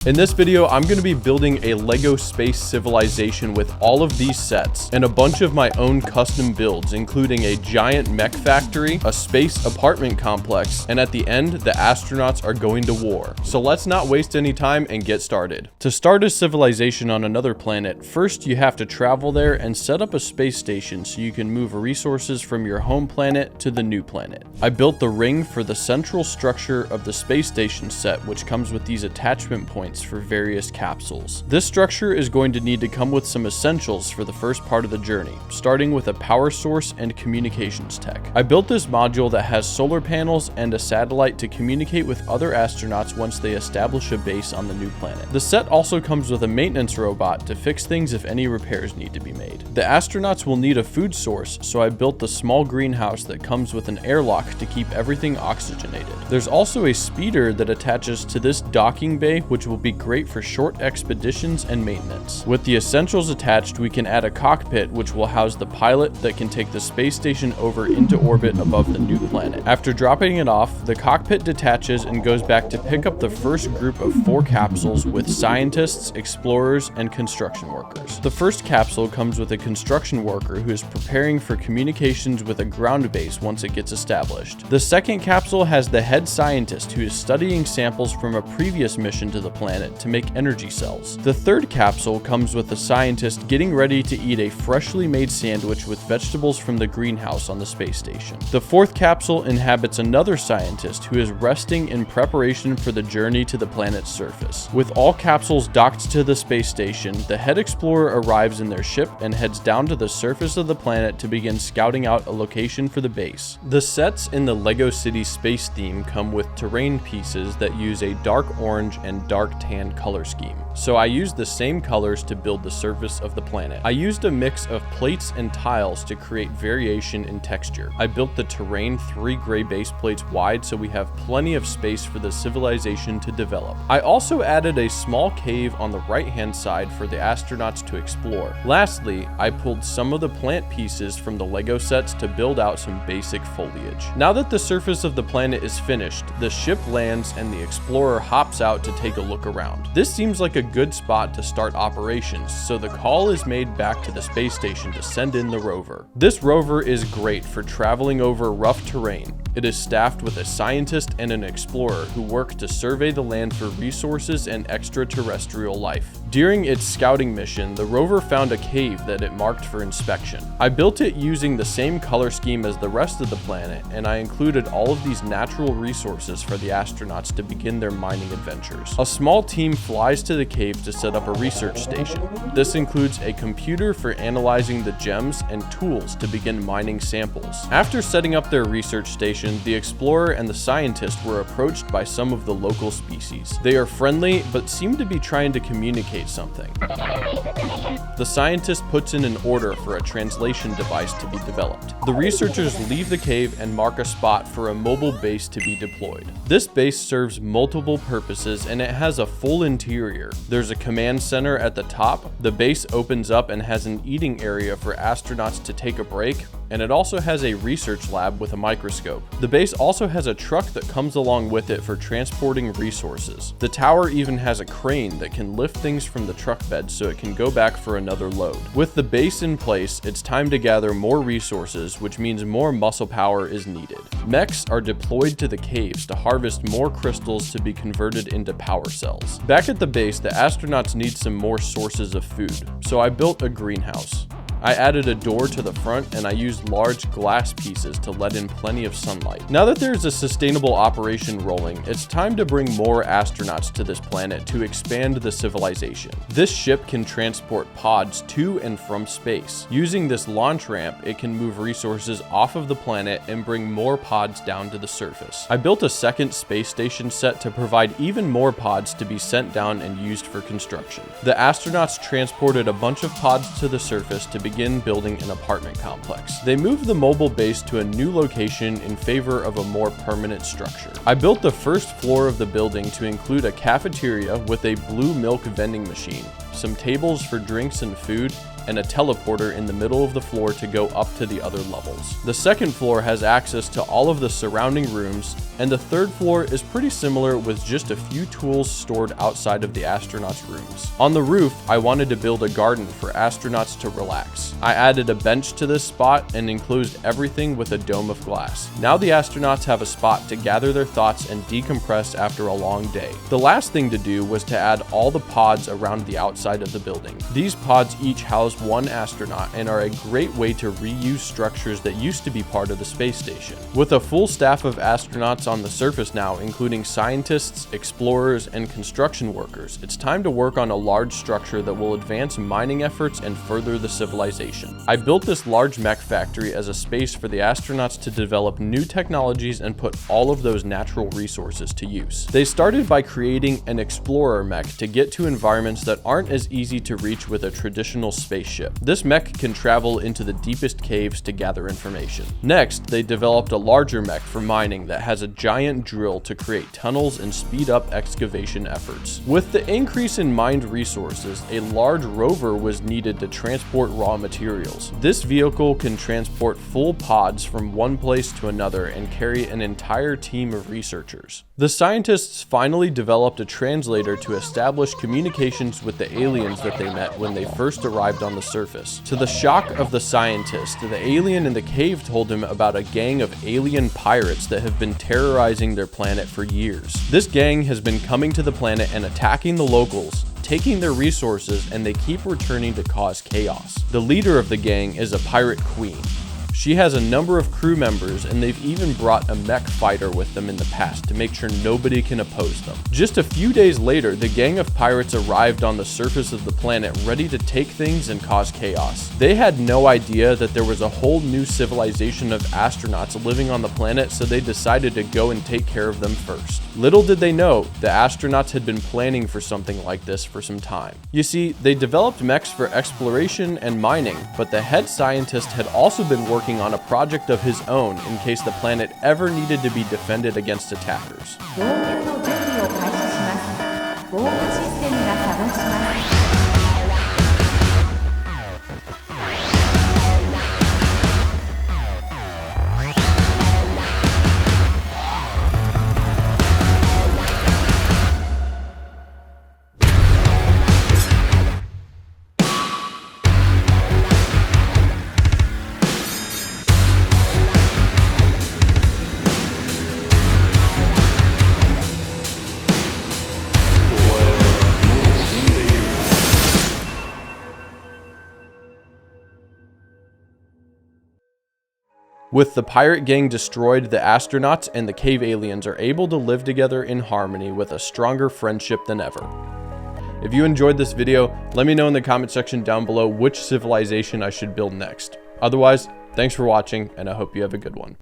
In this video, I'm going to be building a LEGO space civilization with all of these sets and a bunch of my own custom builds, including a giant mech factory, a space apartment complex, and at the end, the astronauts are going to war. So let's not waste any time and get started. To start a civilization on another planet, first you have to travel there and set up a space station so you can move resources from your home planet to the new planet. I built the ring for the central structure of the space station set, which comes with these attachment points for various capsules. This structure is going to need to come with some essentials for the first part of the journey, starting with a power source and communications tech. I built this module that has solar panels and a satellite to communicate with other astronauts once they establish a base on the new planet. The set also comes with a maintenance robot to fix things if any repairs need to be made. The astronauts will need a food source, so I built the small greenhouse that comes with an airlock to keep everything oxygenated. There's also a speeder that attaches to this docking bay, which will be great for short expeditions and maintenance. With the essentials attached, we can add a cockpit which will house the pilot that can take the space station over into orbit above the new planet. After dropping it off, the cockpit detaches and goes back to pick up the first group of 4 capsules with scientists, explorers, and construction workers. The first capsule comes with a construction worker who is preparing for communications with a ground base once it gets established. The second capsule has the head scientist who is studying samples from a previous mission to the planet to make energy cells. The third capsule comes with a scientist getting ready to eat a freshly made sandwich with vegetables from the greenhouse on the space station. The fourth capsule inhabits another scientist who is resting in preparation for the journey to the planet's surface. With all capsules docked to the space station, the head explorer arrives in their ship and heads down to the surface of the planet to begin scouting out a location for the base. The sets in the LEGO City space theme come with terrain pieces that use a dark orange and dark tan color scheme. So I used the same colors to build the surface of the planet. I used a mix of plates and tiles to create variation in texture. I built the terrain 3 gray base plates wide so we have plenty of space for the civilization to develop. I also added a small cave on the right hand side for the astronauts to explore. Lastly, I pulled some of the plant pieces from the LEGO sets to build out some basic foliage. Now that the surface of the planet is finished, the ship lands and the explorer hops out to take a look around. This seems like a good spot to start operations, so the call is made back to the space station to send in the rover. This rover is great for traveling over rough terrain. It is staffed with a scientist and an explorer who work to survey the land for resources and extraterrestrial life. During its scouting mission, the rover found a cave that it marked for inspection. I built it using the same color scheme as the rest of the planet, and I included all of these natural resources for the astronauts to begin their mining adventures. A small team flies to the cave to set up a research station. This includes a computer for analyzing the gems and tools to begin mining samples. After setting up their research station, the explorer and the scientist were approached by some of the local species. They are friendly, but seem to be trying to communicate something. The scientist puts in an order for a translation device to be developed. The researchers leave the cave and mark a spot for a mobile base to be deployed. This base serves multiple purposes and it has a full interior. There's a command center at the top. The base opens up and has an eating area for astronauts to take a break, and it also has a research lab with a microscope. The base also has a truck that comes along with it for transporting resources. The tower even has a crane that can lift things from the truck bed so it can go back for another load. With the base in place, it's time to gather more resources, which means more muscle power is needed. Mechs are deployed to the caves to harvest more crystals to be converted into power cells. Back at the base, the astronauts need some more sources of food, so I built a greenhouse. I added a door to the front and I used large glass pieces to let in plenty of sunlight. Now that there's a sustainable operation rolling, it's time to bring more astronauts to this planet to expand the civilization. This ship can transport pods to and from space. Using this launch ramp, it can move resources off of the planet and bring more pods down to the surface. I built a second space station set to provide even more pods to be sent down and used for construction. The astronauts transported a bunch of pods to the surface to begin building an apartment complex. They moved the mobile base to a new location in favor of a more permanent structure. I built the first floor of the building to include a cafeteria with a blue milk vending machine. some tables for drinks and food, and a teleporter in the middle of the floor to go up to the other levels. The second floor has access to all of the surrounding rooms, and the third floor is pretty similar with just a few tools stored outside of the astronauts' rooms. On the roof, I wanted to build a garden for astronauts to relax. I added a bench to this spot and enclosed everything with a dome of glass. Now the astronauts have a spot to gather their thoughts and decompress after a long day. The last thing to do was to add all the pods around the outside of the building. These pods each house one astronaut and are a great way to reuse structures that used to be part of the space station. With a full staff of astronauts on the surface now, including scientists, explorers, and construction workers, it's time to work on a large structure that will advance mining efforts and further the civilization. I built this large mech factory as a space for the astronauts to develop new technologies and put all of those natural resources to use. They started by creating an explorer mech to get to environments that aren't as easy to reach with a traditional spaceship. This mech can travel into the deepest caves to gather information. Next, they developed a larger mech for mining that has a giant drill to create tunnels and speed up excavation efforts. With the increase in mined resources, a large rover was needed to transport raw materials. This vehicle can transport full pods from one place to another and carry an entire team of researchers. The scientists finally developed a translator to establish communications with the aliens that they met when they first arrived on the surface. To the shock of the scientist, the alien in the cave told him about a gang of alien pirates that have been terrorizing their planet for years. This gang has been coming to the planet and attacking the locals, taking their resources, and they keep returning to cause chaos. The leader of the gang is a pirate queen. She has a number of crew members, and they've even brought a mech fighter with them in the past to make sure nobody can oppose them. Just a few days later, the gang of pirates arrived on the surface of the planet ready to take things and cause chaos. They had no idea that there was a whole new civilization of astronauts living on the planet, so they decided to go and take care of them first. Little did they know, the astronauts had been planning for something like this for some time. You see, they developed mechs for exploration and mining, but the head scientist had also been working on a project of his own in case the planet ever needed to be defended against attackers. With the pirate gang destroyed, the astronauts and the cave aliens are able to live together in harmony with a stronger friendship than ever. If you enjoyed this video, let me know in the comment section down below which civilization I should build next. Otherwise, thanks for watching, and I hope you have a good one.